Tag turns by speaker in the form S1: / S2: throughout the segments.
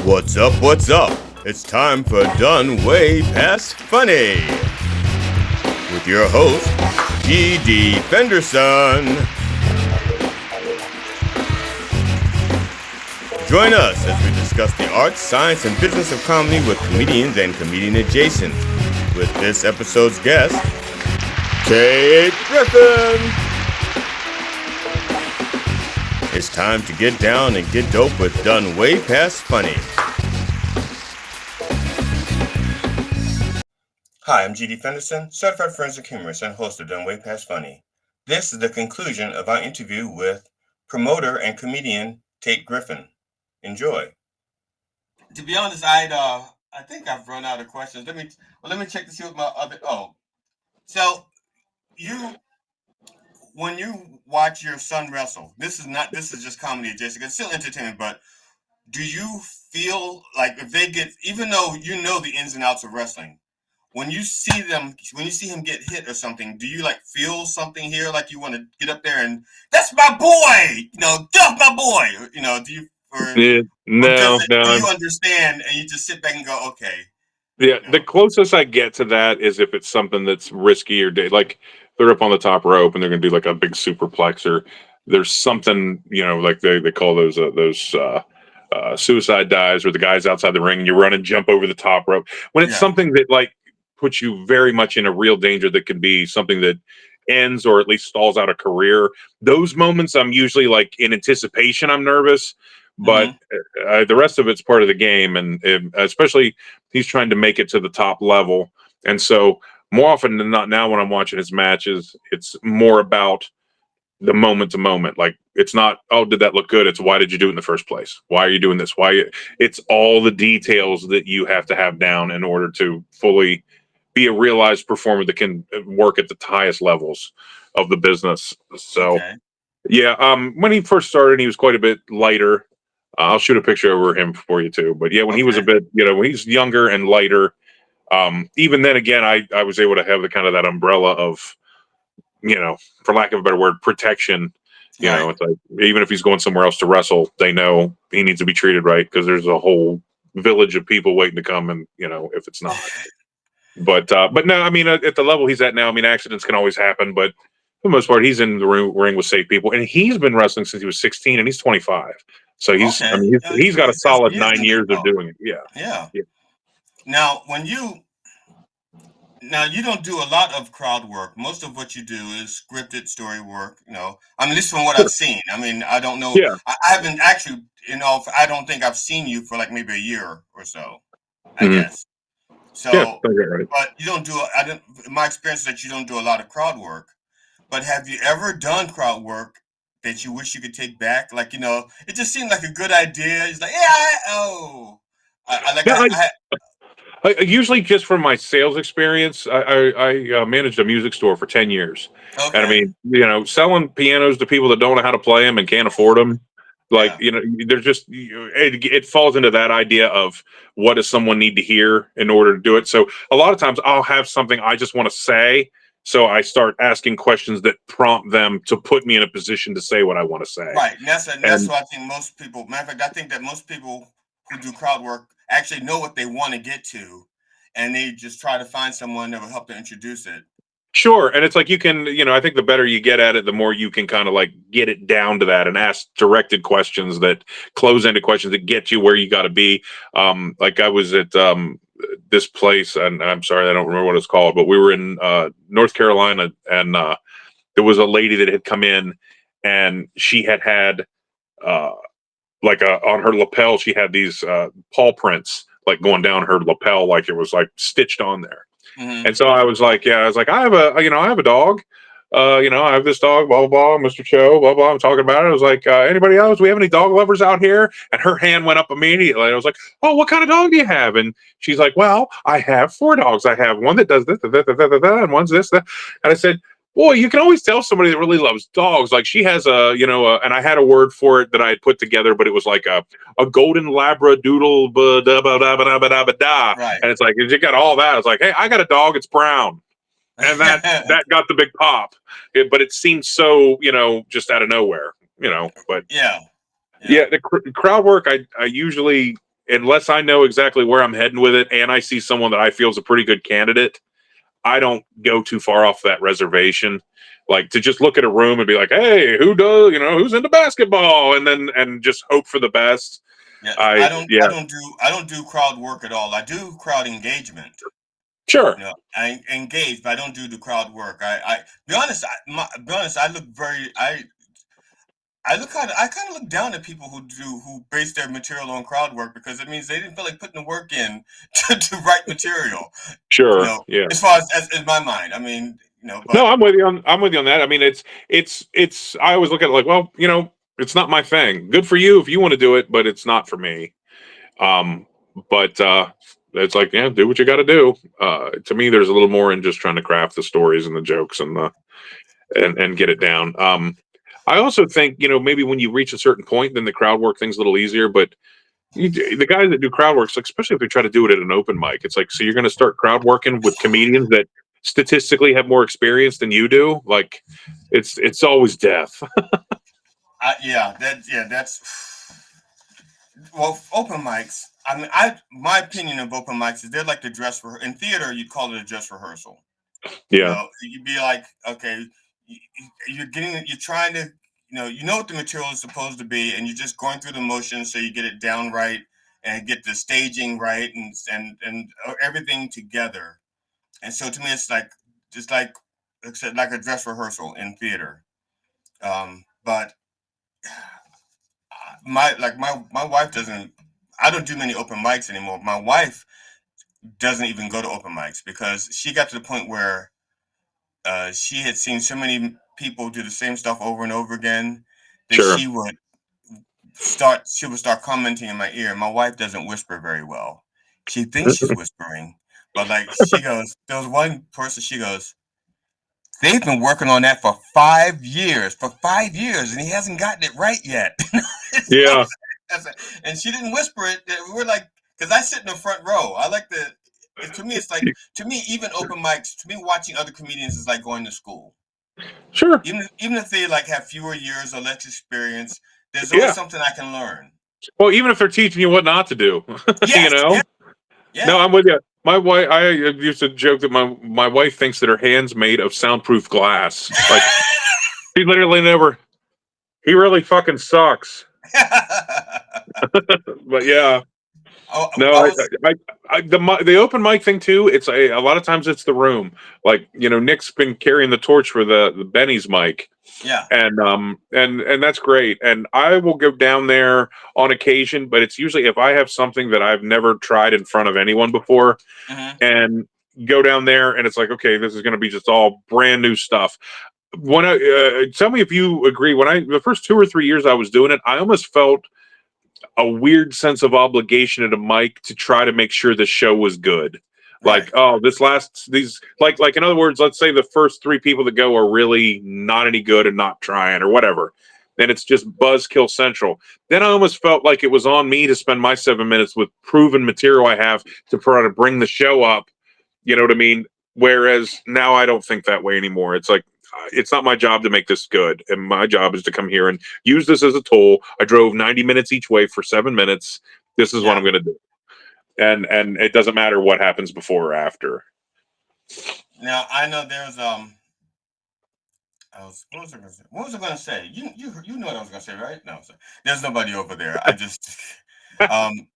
S1: What's up, what's up? It's time for Done Way Past Funny with your host, G.D. Fenderson. Join us as we discuss the art, science, and business of comedy with comedians and comedian adjacent. With this episode's guest, Tate Griffen. It's time to get down and get dope with Done Way Past Funny. Hi, I'm G.D. Fenderson, Certified Forensic Humourist and host of Done Way Past Funny. This is the conclusion of our interview with promoter and comedian Tate Griffen. Enjoy. To be honest, I think I've run out of questions. Let me check to see what my other. So when you watch your son wrestle, this is just comedy adjacent. It's still entertainment, but do you feel like if they get, even though you know the ins and outs of wrestling, when you see him get hit or something, do you like feel something here, like you want to get up there and that's my boy, get off my boy, do you?
S2: No.
S1: Do you understand and you just sit back and go, okay?
S2: Yeah, the closest I get to that is if it's something that's risky or like they're up on the top rope and they're going to do like a big superplex, or there's something, like they call those suicide dives, or the guys outside the ring and you run and jump over the top rope. When it's something that like puts you very much in a real danger, that could be something that ends or at least stalls out a career. Those moments I'm usually like in anticipation, I'm nervous. But the rest of it's part of the game, and especially he's trying to make it to the top level. And so more often than not now when I'm watching his matches, it's more about the moment to moment. Like it's not, oh, did that look good? It's why did you do it in the first place? Why are you doing this? It's all the details that you have to have down in order to fully be a realized performer that can work at the highest levels of the business. So, when he first started, he was quite a bit lighter. I'll shoot a picture over him for you too. But yeah, when he was a bit, when he's younger and lighter, even then again, I was able to have the kind of that umbrella of, for lack of a better word, protection. It's like, even if he's going somewhere else to wrestle, they know he needs to be treated right because there's a whole village of people waiting to come. And, if it's not, but no, I mean, at the level he's at now, I mean, accidents can always happen, but for the most part, he's in the ring with safe people, and he's been wrestling since he was 16 and he's 25. So he's got a solid 9 years of doing it. Yeah.
S1: Now, you don't do a lot of crowd work. Most of what you do is scripted story work. at least from what I've seen. I mean, I don't know.
S2: Yeah.
S1: I haven't actually, I don't think I've seen you for like maybe a year or so, I guess. So, but you don't do. My experience is that you don't do a lot of crowd work. But have you ever done crowd work that you wish you could take back? Like, it just seemed like a good idea. It's like,
S2: I usually, just from my sales experience, I managed a music store for 10 years.
S1: Okay.
S2: And I mean, selling pianos to people that don't know how to play them and can't afford them. Like, they're just, it falls into that idea of what does someone need to hear in order to do it. So a lot of times I'll have something I just want to say. So I start asking questions that prompt them to put me in a position to say what I want to say.
S1: Right. And that's what I think most people, matter of fact, I think that most people who do crowd work actually know what they want to get to, and they just try to find someone that will help to introduce it.
S2: Sure. And it's like you can, I think the better you get at it, the more you can kind of like get it down to that and ask directed questions that close into questions that get you where you got to be. Like I was at this place, and I'm sorry, I don't remember what it's called, but we were in North Carolina, and there was a lady that had come in, and she had like on her lapel, she had these paw prints like going down her lapel, like it was like stitched on there. And so I was like, I have a dog. I have this dog, blah, blah, blah, Mr. Cho, blah, blah. I'm talking about it. I was like, anybody else? Do we have any dog lovers out here? And her hand went up immediately. I was like, oh, what kind of dog do you have? And she's like, well, I have 4 dogs. I have one that does this, and one's this, that. And I said, boy, you can always tell somebody that really loves dogs. Like she has and I had a word for it that I had put together, but it was like a golden labradoodle,
S1: right.
S2: And it's like, you got all that. I was like, hey, I got a dog. It's brown. And that got the big pop. But it seemed so, just out of nowhere, but
S1: yeah.
S2: The crowd work, I usually unless I know exactly where I'm heading with it, and I see someone that I feel is a pretty good candidate, I don't go too far off that reservation. Like to just look at a room and be like, "Hey, who's into basketball?" and just hope for the best.
S1: Yeah,
S2: Yeah,
S1: I don't do crowd work at all. I do crowd engagement.
S2: sure,
S1: You know, I engage, but I don't do the crowd work. Be honest. Be honest. I look very. I kind of look down at people who base their material on crowd work because it means they didn't feel like putting the work in to write material. You
S2: sure,
S1: know,
S2: yeah.
S1: as far as in my mind. I mean,
S2: No,
S1: but
S2: I'm with you on that. I mean, it's. I always look at it like, well, it's not my thing. Good for you if you want to do it, but it's not for me. Um, but it's like, yeah, do what you got to do. To me, there's a little more in just trying to craft the stories and the jokes and get it down. I also think, maybe when you reach a certain point, then the crowd work thing's a little easier. But the guys that do crowd work, especially if they try to do it at an open mic, it's like, so you're going to start crowd working with comedians that statistically have more experience than you do. Like, it's always death.
S1: that's well, open mics. I mean, my opinion of open mics is they're like the dress for in theater. You'd call it a dress rehearsal.
S2: Yeah,
S1: You'd be like, okay, you're trying to, you know what the material is supposed to be, and you're just going through the motions so you get it down right and get the staging right and everything together. And so to me, it's like just like a dress rehearsal in theater. But my wife doesn't. I don't do many open mics anymore. My wife doesn't even go to open mics because she got to the point where she had seen so many people do the same stuff over and over again that
S2: sure.
S1: she would start commenting in my ear. My wife doesn't whisper very well. She thinks she's whispering, but like she goes, there was one person, she goes, they've been working on that for 5 years, and he hasn't gotten it right yet. So,
S2: Yeah.
S1: and she didn't whisper it. We're like, because I sit in the front row. I like the. To me, it's like even open mics. To me, watching other comedians is like going to school.
S2: Sure.
S1: Even if they like have fewer years or less experience, there's always
S2: Yeah.
S1: something I can learn.
S2: Well, even if they're teaching you what not to do, you
S1: Yes,
S2: know.
S1: yeah,
S2: No,
S1: yeah.
S2: I'm with you. My wife, I used to joke that my wife thinks that her hand's made of soundproof glass. Like he literally never. He really fucking sucks. But yeah,
S1: I,
S2: no,
S1: I was
S2: the open mic thing too. It's a lot of times it's the room. Like Nick's been carrying the torch for the Benny's mic,
S1: yeah.
S2: and that's great. And I will go down there on occasion, but it's usually if I have something that I've never tried in front of anyone before,
S1: Mm-hmm.
S2: and go down there, and it's like, okay, this is going to be just all brand new stuff. When I tell me if you agree, the first 2 or 3 years I was doing it, I almost felt a weird sense of obligation at a mic to try to make sure the show was good.
S1: Right.
S2: Like, oh, these like in other words, let's say the first three people that go are really not any good and not trying or whatever. And it's just buzzkill central. Then I almost felt like it was on me to spend my 7 minutes with proven material I have to try to bring the show up. You know what I mean? Whereas now I don't think that way anymore. It's like it's not my job to make this good, and my job is to come here and use this as a tool. I drove 90 minutes each way for 7 minutes. This is what
S1: Yeah.
S2: I'm going to do, and it doesn't matter what happens before or after.
S1: Now I know there's what was I gonna say? What was I gonna say? You know what I was gonna say, right? No, sorry. There's nobody over there. I just um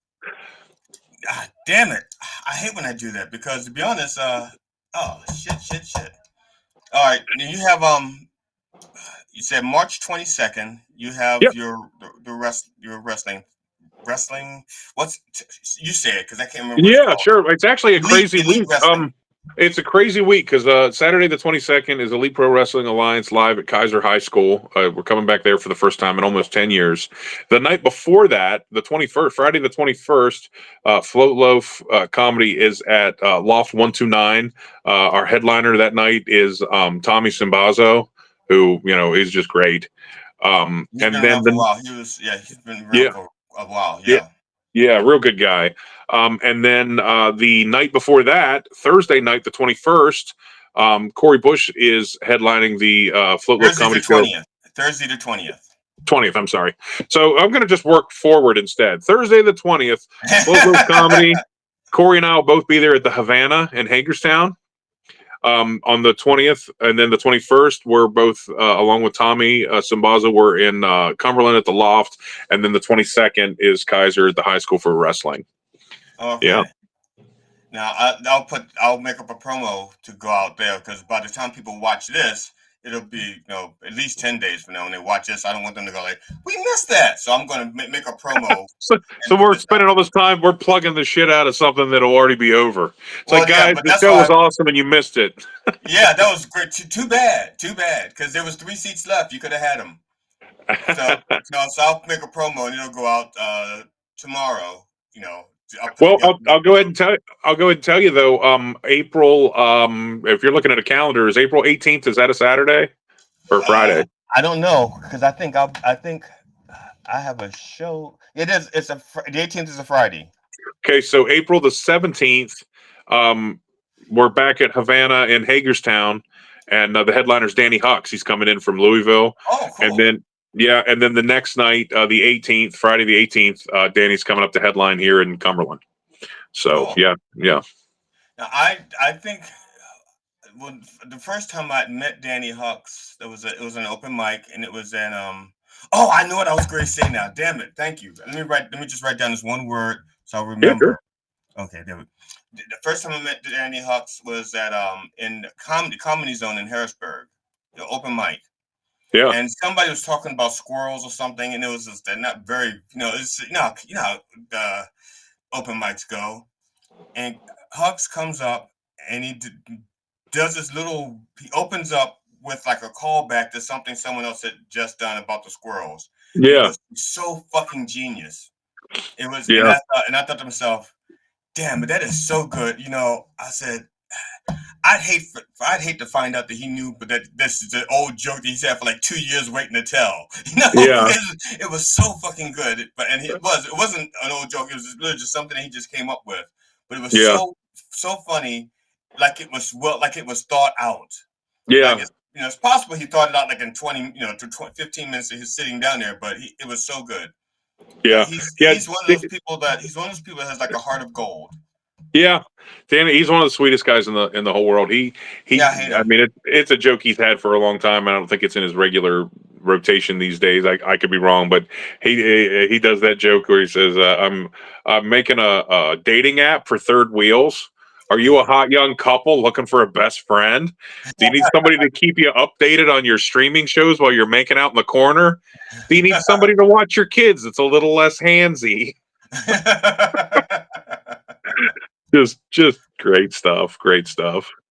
S1: damn it. I hate when I do that because to be honest, oh shit. All right, now you said March 22nd. You have
S2: Yep.
S1: your wrestling. What's you say it because I can't remember what it's
S2: Yeah,
S1: called.
S2: sure. It's actually a crazy
S1: Elite
S2: week.
S1: wrestling.
S2: It's a crazy week because Saturday the 22nd is Elite Pro Wrestling Alliance live at Kaiser High School. We're coming back there for the first time in almost 10 years. The night before that, the 21st, Friday the 21st, Float Loaf Comedy is at Loft 129. Our headliner that night is Tommy Simbazo, who is just great.
S1: He's
S2: And
S1: been
S2: then
S1: around for a while. He's been around
S2: yeah,
S1: for a while.
S2: yeah.
S1: Yeah.
S2: Yeah, real good guy. And then the night before that, Thursday night, the 21st, Corey Bush is headlining the Float Loaf
S1: Thursday the
S2: Comedy Show.
S1: 20th. Thursday the 20th.
S2: 20th. I'm sorry. So I'm going to just work forward instead. Thursday the 20th, Loaf Comedy. Corey and I will both be there at the Havana in Hagerstown on the 20th, and then the 21st, we're both along with Tommy Simbaza. We're in Cumberland at the Loft, and then the 22nd is Kaiser at the High School for Wrestling.
S1: Okay.
S2: Yeah.
S1: Now I'll make up a promo to go out there, because by the time people watch this, it'll be at least 10 days from now when they watch this. I don't want them to go like, we missed that. So I'm going to make a promo.
S2: So we're spending all this time, we're plugging the shit out of something that'll already be over. It's
S1: Well,
S2: like,
S1: yeah,
S2: guys,
S1: but
S2: the
S1: that's
S2: show
S1: why
S2: was awesome and you missed it.
S1: yeah, that was great. Too bad, because there was 3 seats left. You could have had them. So I'll make a promo and it'll go out tomorrow.
S2: Well, I'll go ahead and tell you. I'll go ahead and tell you though. April. If you're looking at a calendar, is April 18th? Is that a Saturday or Friday?
S1: I don't know, because I think I have a show. It is. The 18th is a Friday.
S2: Okay, so April the 17th, we're back at Havana in Hagerstown, and the headliner's Danny Hucks. He's coming in from Louisville.
S1: Oh, cool.
S2: And then the next night, the 18th, Friday the 18th, Danny's coming up to headline here in Cumberland. So cool. yeah.
S1: Now, I think the first time I met Danny Hucks, it was an open mic, and it was in Oh, I know what I was going to say now. Damn it! Thank you. Let me just write down this one word so I'll remember. Yeah, sure. Okay, there we go. The first time I met Danny Hucks was at in the comedy zone in Harrisburg, the open mic.
S2: Yeah.
S1: And somebody was talking about squirrels or something, and it was just not very, it's how the open mics go. And Hucks comes up and he does this little. He opens up with like a callback to something someone else had just done about the squirrels.
S2: Yeah.
S1: It was so fucking genius. It was,
S2: yeah.
S1: And I thought to myself, damn, but that is so good. I said, I'd hate to find out that he knew, but that this is an old joke that he's had for like 2 years waiting to tell.
S2: Yeah.
S1: It was so fucking good. It wasn't an old joke. It was literally just something that he just came up with. But it was so funny, like it was thought out.
S2: Yeah.
S1: Like it's possible he thought it out like in 15 minutes of his sitting down there, but it was so good.
S2: Yeah.
S1: He's one of those people that has like a heart of gold.
S2: Yeah, Danny, he's one of the sweetest guys in the whole world. I mean, it's a joke he's had for a long time. I don't think it's in his regular rotation these days. I could be wrong, but he does that joke where he says, "I'm making a dating app for third wheels. Are you a hot young couple looking for a best friend? Do you need somebody to keep you updated on your streaming shows while you're making out in the corner? Do you need somebody to watch your kids? It's a little less handsy." Just great stuff.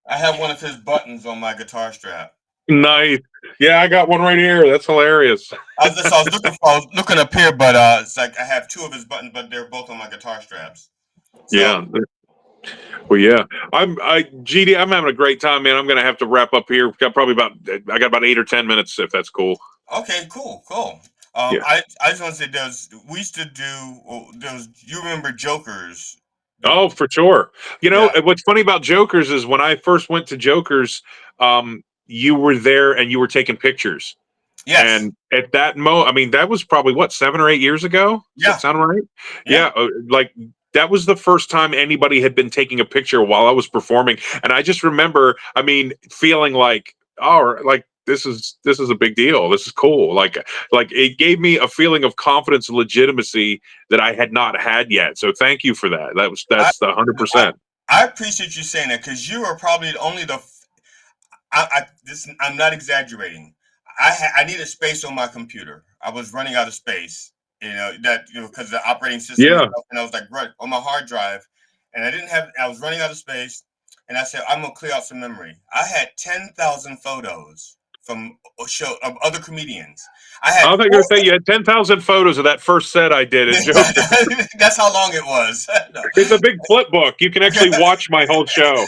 S1: I have one of his buttons on my guitar strap.
S2: Nice. Yeah, I got one right here. That's hilarious.
S1: I was looking up here, but it's like I have 2 of his buttons, but they're both on my guitar straps. So,
S2: yeah. Well, yeah. GD, I'm having a great time, man. I'm gonna have to wrap up here. I got about 8 or 10 minutes, if that's cool.
S1: Okay, cool. I just want to say we used to do you remember Jokers?
S2: Oh, for sure. What's funny about Jokers is when I first went to Jokers, you were there and you were taking pictures.
S1: Yes.
S2: And at that I mean, that was probably 7 or 8 years ago. Does that sound right? Yeah. Like that was the first time anybody had been taking a picture while I was performing. And I just remember, I mean, feeling like, this is a big deal. This is cool. Like it gave me a feeling of confidence and legitimacy that I had not had yet. So thank you for that. That's the 100%.
S1: I appreciate you saying that, because you are probably only I'm not exaggerating. I needed space on my computer. I was running out of space, because the operating system.
S2: Yeah.
S1: And I was like, right on my hard drive, and I was running out of space, and I said, I'm gonna clear out some memory. I had 10,000 photos from other comedians. I thought you were
S2: going to say you had 10,000 photos of that first set I did in Joker.
S1: That's how long it was. No.
S2: It's a big flip book. You can actually watch my whole show.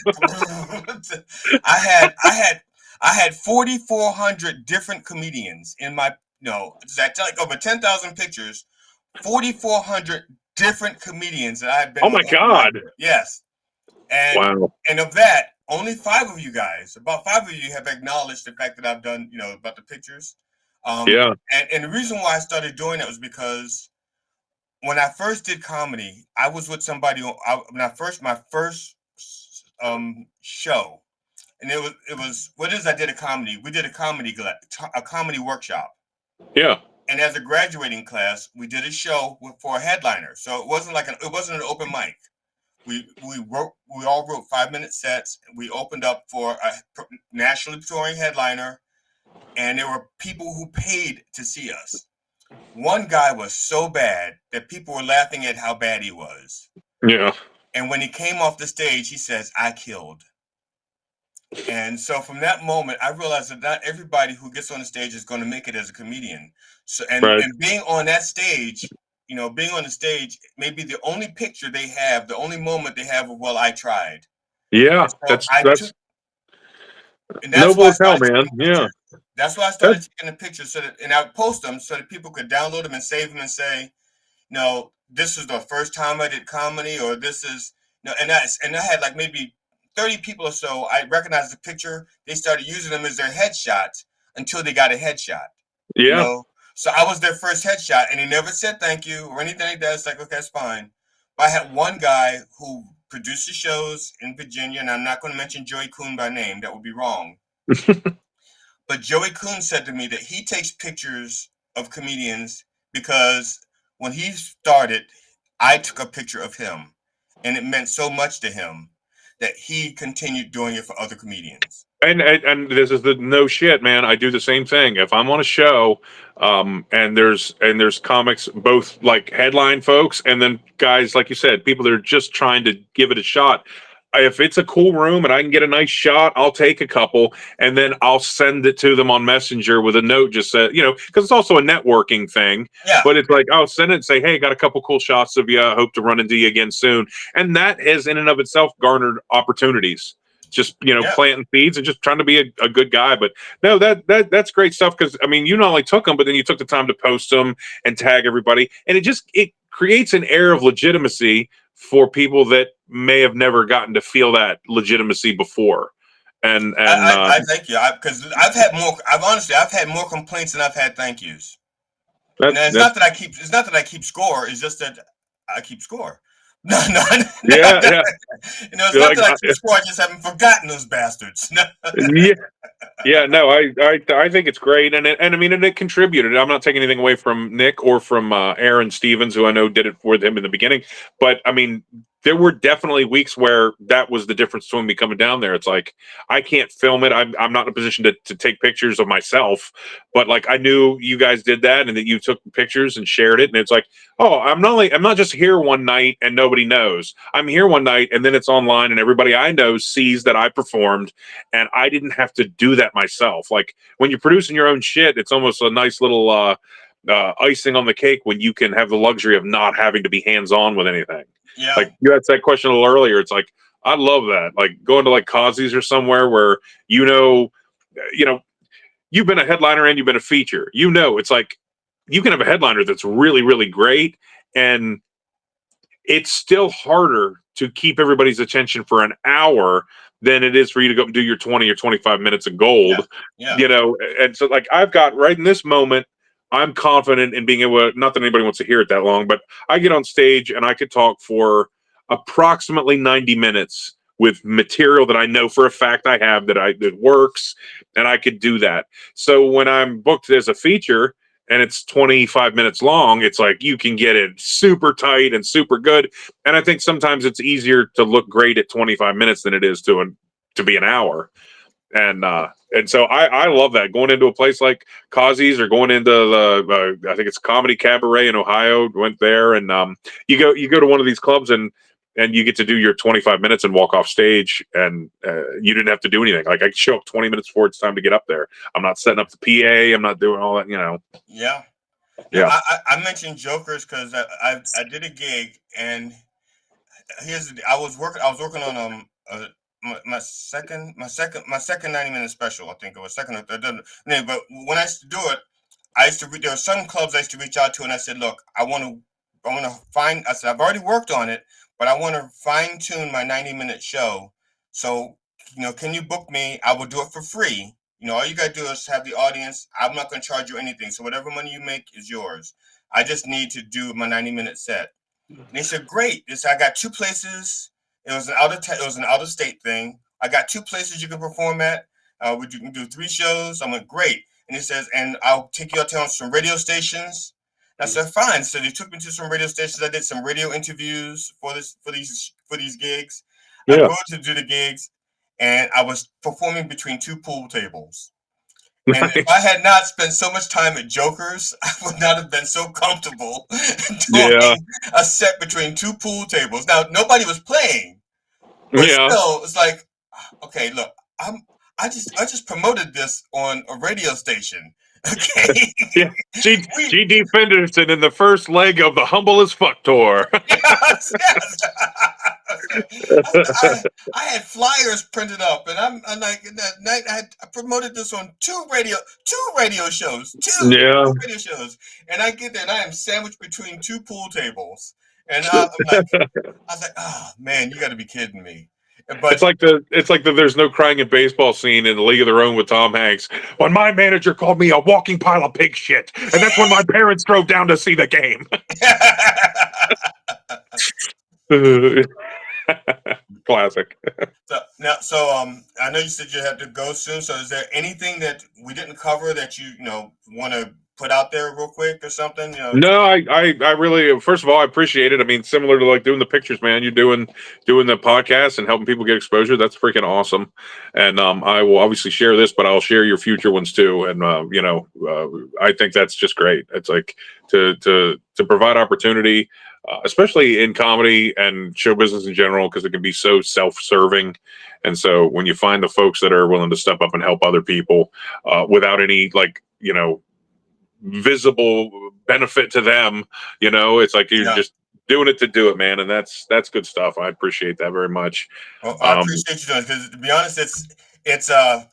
S1: I had 4,400 different comedians in my like over 10,000 pictures, 4,400 different comedians that I had been.
S2: Oh my God!
S1: Yes, and
S2: wow.
S1: And of that, only 5 of you guys, about 5 of you, have acknowledged the fact that I've done, about the pictures.
S2: Yeah.
S1: And the reason why I started doing it was because when I first did comedy, I was with somebody when I first my first show, and it was what is I did a comedy. We did a comedy workshop,
S2: Yeah.
S1: and as a graduating class, we did a show for a headliner. So it wasn't an open mic. We all wrote 5 minute sets. We opened up for a nationally touring headliner, and there were people who paid to see us. One guy was so bad that people were laughing at how bad he was.
S2: Yeah.
S1: And when he came off the stage, he says, "I killed." And so from that moment, I realized that not everybody who gets on the stage is going to make it as a comedian. So
S2: Right.
S1: and being on that stage, being on the stage may be the only picture they have, the only moment they have of, well, I tried.
S2: Yeah.
S1: And so I took,
S2: That's
S1: and that's
S2: noble
S1: why I
S2: as hell,
S1: started
S2: man.
S1: taking the
S2: Yeah.
S1: pictures. That's why I
S2: That,
S1: started taking the pictures and I would post them so that people could download them and save them and say, no, this is the first time I did comedy, or this is no, and I had like maybe 30 people or so. I recognized the picture. They started using them as their headshots until they got a headshot. You
S2: yeah.
S1: know, so I was their first headshot, and he never said thank you or anything like that. It's like, okay, that's fine. But I had one guy who produces shows in Virginia, and I'm not going to mention Joey Kuhn by name. That would be wrong. But Joey Kuhn said to me that he takes pictures of comedians because when he started, I took a picture of him, and it meant so much to him that he continued doing it for other comedians.
S2: And this is the no shit, man. I do the same thing. If I'm on a show, and there's comics, both like headline folks, and then guys like you said, people that are just trying to give it a shot. If it's a cool room and I can get a nice shot, I'll take a couple, and then I'll send it to them on Messenger with a note, just said, because it's also a networking thing.
S1: Yeah,
S2: But it's like I'll send it and say, hey, got a couple cool shots of you. I hope to run into you again soon, and that has in and of itself garnered opportunities, just
S1: yeah.
S2: planting seeds and just trying to be a good guy. But no, that's great stuff, because I mean, you not only took them, but then you took the time to post them and tag everybody, and it creates an air of legitimacy for people that may have never gotten to feel that legitimacy before. And
S1: I thank you because I've had more. I've had more complaints than I've had thank yous. And it's
S2: that's
S1: not that I keep. It's not that I keep score. It's just that I keep score. No, no, no,
S2: yeah, yeah.
S1: it's
S2: You're
S1: not
S2: like,
S1: that I keep score. I just haven't forgotten those bastards.
S2: yeah. Yeah, no, I think it's great, and I mean, and it contributed. I'm not taking anything away from Nick or from Aaron Stevens, who I know did it for him in the beginning. But I mean, there were definitely weeks where that was the difference between me coming down there. It's like I can't film it. I'm not in a position to take pictures of myself, but like I knew you guys did that, and that you took pictures and shared it, and it's like, oh, I'm not just here one night and nobody knows. I'm here one night, and then it's online, and everybody I know sees that I performed, and I didn't have to do that myself. Like when you're producing your own shit, it's almost a nice little icing on the cake when you can have the luxury of not having to be hands on with anything.
S1: Yeah,
S2: Like you had that question a little earlier. It's like I love that. Like going to like Kazi's or somewhere where you know you've been a headliner and you've been a feature. It's like you can have a headliner that's really really great, and it's still harder to keep everybody's attention for an hour than it is for you to go and do your 20 or 25 minutes of
S1: yeah,
S2: gold.
S1: yeah.
S2: And so like I've got right in this moment, I'm confident in being able to, not that anybody wants to hear it that long, but I get on stage and I could talk for approximately 90 minutes with material that I know for a fact I have that works, and I could do that. So when I'm booked as a feature and it's 25 minutes long, it's like you can get it super tight and super good. And I think sometimes it's easier to look great at 25 minutes than it is to be an hour. And so I love that, going into a place like Kazi's or going into the I think it's Comedy Cabaret in Ohio. Went there, and you go to one of these clubs, and you get to do your 25 minutes and walk off stage, and you didn't have to do anything. Like I could show up 20 minutes before it's time to get up there. I'm not setting up the PA. I'm not doing all that.
S1: Yeah. No,
S2: Yeah.
S1: I mentioned jokers because I did a gig, and I was working on my second 90-minute special. I think it was second or third. But when I used to do it, there were some clubs I used to reach out to, and I said, look, I want to find. I said I've already worked on it, but I want to fine tune my 90-minute show. So can you book me? I will do it for free. all you gotta do is have the audience. I'm not gonna charge you anything. So whatever money you make is yours. I just need to do my 90-minute set. And they said, great. They said, I got two places. It was an out of state thing. I got two places you can perform at. You can do 3 shows. I went, great. And he says, and I'll take you out to some radio stations. And I said, fine. So they took me to some radio stations. I did some radio interviews for these gigs. I
S2: Yeah.
S1: go to do the gigs, and I was performing between 2 pool tables. And
S2: Nice.
S1: if I had not spent so much time at Joker's, I would not have been so comfortable doing a set between 2 pool tables. Now, nobody was playing, but still, it's like, okay, look, I just promoted this on a radio station. Okay.
S2: Yeah. G.D. Fenderson in the first leg of the Humble as Fuck tour.
S1: Yes. I had flyers printed up, and I'm like, that night I promoted this on two radio shows, radio shows, and I get there and I am sandwiched between 2 pool tables, and I was like, oh man, you got to be kidding me. But
S2: it's like the there's no crying in baseball scene in The League of Their Own with Tom Hanks. When my manager called me a walking pile of pig shit, and that's when my parents drove down to see the game. Classic.
S1: So I know you said you had to go soon. So is there anything that we didn't cover that you want to put out there real quick or something?
S2: No, I really, first of all, I appreciate it. I mean, similar to like doing the pictures, man. You're doing the podcast and helping people get exposure. That's freaking awesome. And I will obviously share this, but I'll share your future ones too. And I think that's just great. It's like to provide opportunity. Especially in comedy and show business in general, because it can be so self-serving. And so when you find the folks that are willing to step up and help other people without any visible benefit to them, it's like you're just doing it to do it, man. And that's good stuff. I appreciate that very much.
S1: Well, I appreciate you doing it, because to be honest, it's a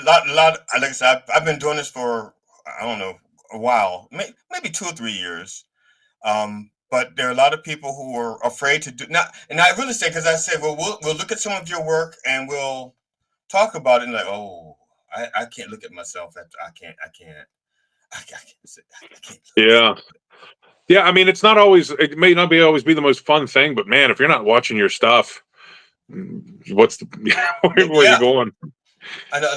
S1: lot. Like I said, I've been doing this for, I don't know, a while, maybe 2 or 3 years. But there are a lot of people who are afraid to do not, and I really say, because I say, well, we'll look at some of your work and we'll talk about it, and like, oh, I can't look at myself. I can't.
S2: Yeah. I mean, it may not always be the most fun thing, but man, if you're not watching your stuff, where are you going?
S1: I know.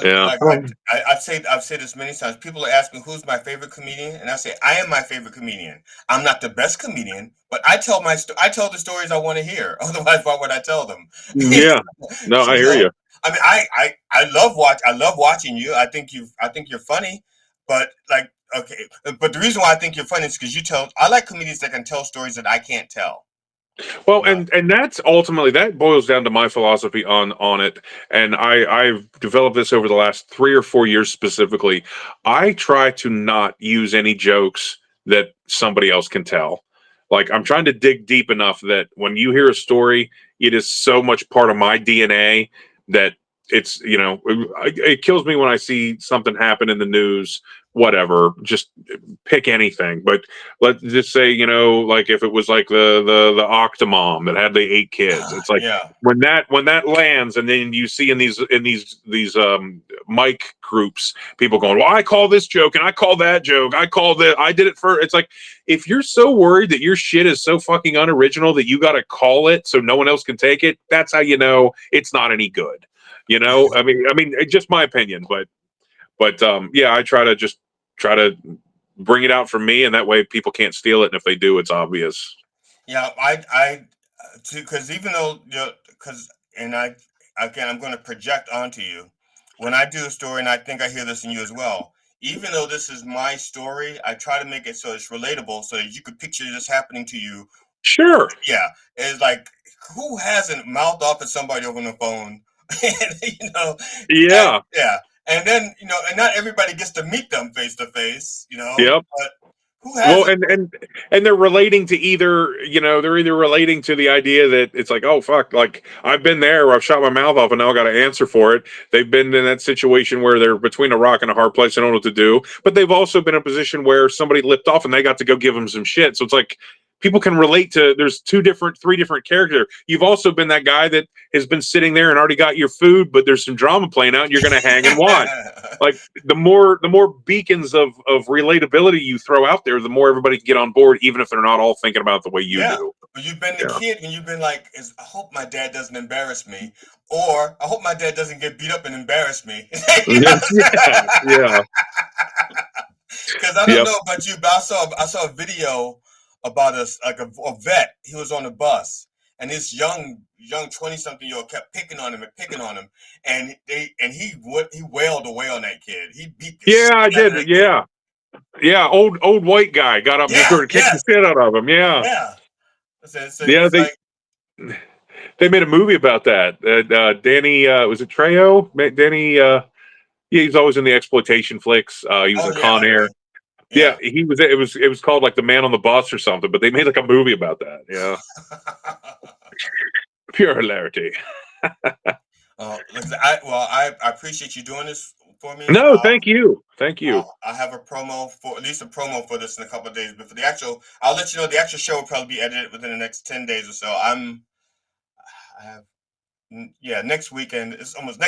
S1: I've said this many times. People ask me who's my favorite comedian, and I say I am my favorite comedian. I'm not the best comedian, but I tell the stories I want to hear. Otherwise, why would I tell them?
S2: Yeah, no, I hear you.
S1: I mean, I love watching you. I think you're funny, but but the reason why I think you're funny is because I like comedians that can tell stories that I can't tell.
S2: Well, and that's ultimately, that boils down to my philosophy on it. And I've developed this over the last 3 or 4 years specifically. I try to not use any jokes that somebody else can tell. Like, I'm trying to dig deep enough that when you hear a story, it is so much part of my DNA that it's, it kills me when I see something happen in the news, whatever, just pick anything. But let's just say, like if it was like the Octomom that had the 8 kids, it's like, when that lands, and then you see in these mic groups, people going, well, I call this joke and I call that joke, I did it for, it's like, if you're so worried that your shit is so fucking unoriginal that you got to call it so no one else can take it, that's how you know it's not any good. I mean, just my opinion, but I try to bring it out from me, and that way people can't steal it. And if they do, it's obvious.
S1: Yeah, because even though, I'm going to project onto you when I do a story, and I think I hear this in you as well. Even though this is my story, I try to make it so it's relatable, so that you could picture this happening to you.
S2: Sure.
S1: Yeah, it's like, who hasn't mouthed off at somebody over the phone?
S2: Yeah.
S1: And then, and not everybody gets to meet them face to face,
S2: Yep.
S1: But who has
S2: and they're relating to they're either relating to the idea that it's like, oh fuck, like I've been there where I've shot my mouth off and now I got to answer for it. They've been in that situation where they're between a rock and a hard place. They don't know what to do, but they've also been in a position where somebody lipped off and they got to go give them some shit. So it's like, people can relate to. There's three different characters. You've also been that guy that has been sitting there and already got your food, but there's some drama playing out, and you're going to hang and watch. Like the more beacons of relatability you throw out there, the more everybody can get on board, even if they're not all thinking about it the way you do.
S1: But you've been the kid when you've been like, I hope my dad doesn't embarrass me, or I hope my dad doesn't get beat up and embarrass me.
S2: Yeah.
S1: Because I don't know about you, but I saw a video about a vet. He was on a bus, and this young 20-something-year-old kept picking on him, and he wailed away on that kid. He beat the shit
S2: I
S1: out
S2: did.
S1: of that
S2: Yeah, old white guy got up and started kicking the shit out of him. Yeah.
S1: So
S2: they made a movie about that. Danny, was it Trejo? Danny, he's always in the exploitation flicks. He was in Con Air. Yeah, he was. It was called like The Man on the Bus or something. But they made like a movie about that. Yeah, pure hilarity.
S1: I appreciate you doing this for me.
S2: No, thank you.
S1: I have at least a promo for this in a couple of days. But for the actual, I'll let you know the actual show will probably be edited within the next 10 days or so. Next weekend is almost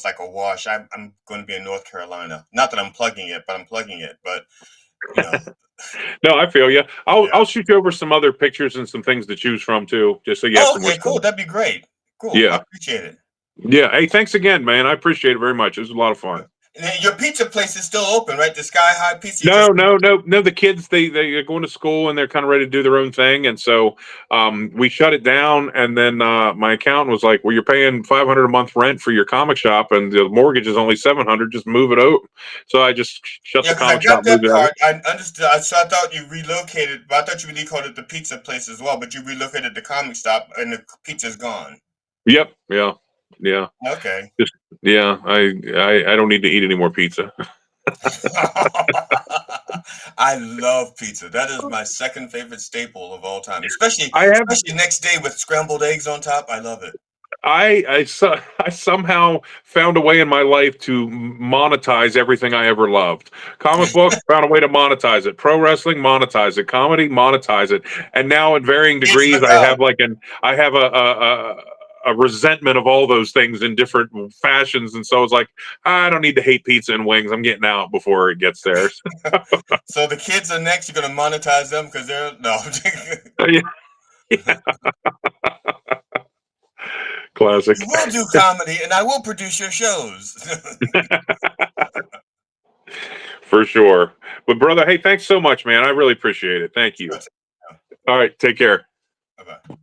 S1: like a wash. I'm going to be in North Carolina. Not that I'm plugging it, but I'm plugging it. But
S2: no, I feel you. I'll shoot you over some other pictures and some things to choose from too, just so you have some more.
S1: Cool. That'd be great. Cool.
S2: Yeah,
S1: I appreciate it.
S2: Yeah. Hey, thanks again, man. I appreciate it very much. It was a lot of fun.
S1: And your pizza place is still open, right? The Sky High Pizza.
S2: No. The kids they're going to school and they're kind of ready to do their own thing, and so we shut it down. And then my accountant was like, "Well, you're paying $500 a month rent for your comic shop, and the mortgage is only $700. Just move it out." So I just shut the comic shop.
S1: I got that part. I understood. So I thought you relocated, but I thought you relocated the pizza place as well. But you relocated the comic shop, and the pizza's gone.
S2: Yep. Yeah.
S1: Okay.
S2: I don't need to eat any more pizza.
S1: I love pizza. That is my second favorite staple of all time. Especially next day with scrambled eggs on top. I love it.
S2: I somehow found a way in my life to monetize everything I ever loved. Comic books, found a way to monetize it. Pro wrestling, monetize it. Comedy, monetize it. And now in varying degrees, I have a resentment of all those things in different fashions, and so it's like I don't need to hate pizza and wings. I'm getting out before it gets there.
S1: So the kids are next. You're going to monetize them because they're
S2: yeah. Classic.
S1: You will do comedy, and I will produce your shows.
S2: For sure. But brother, hey, thanks so much, man. I really appreciate it. Thank you. All right, take care.
S1: Bye-bye.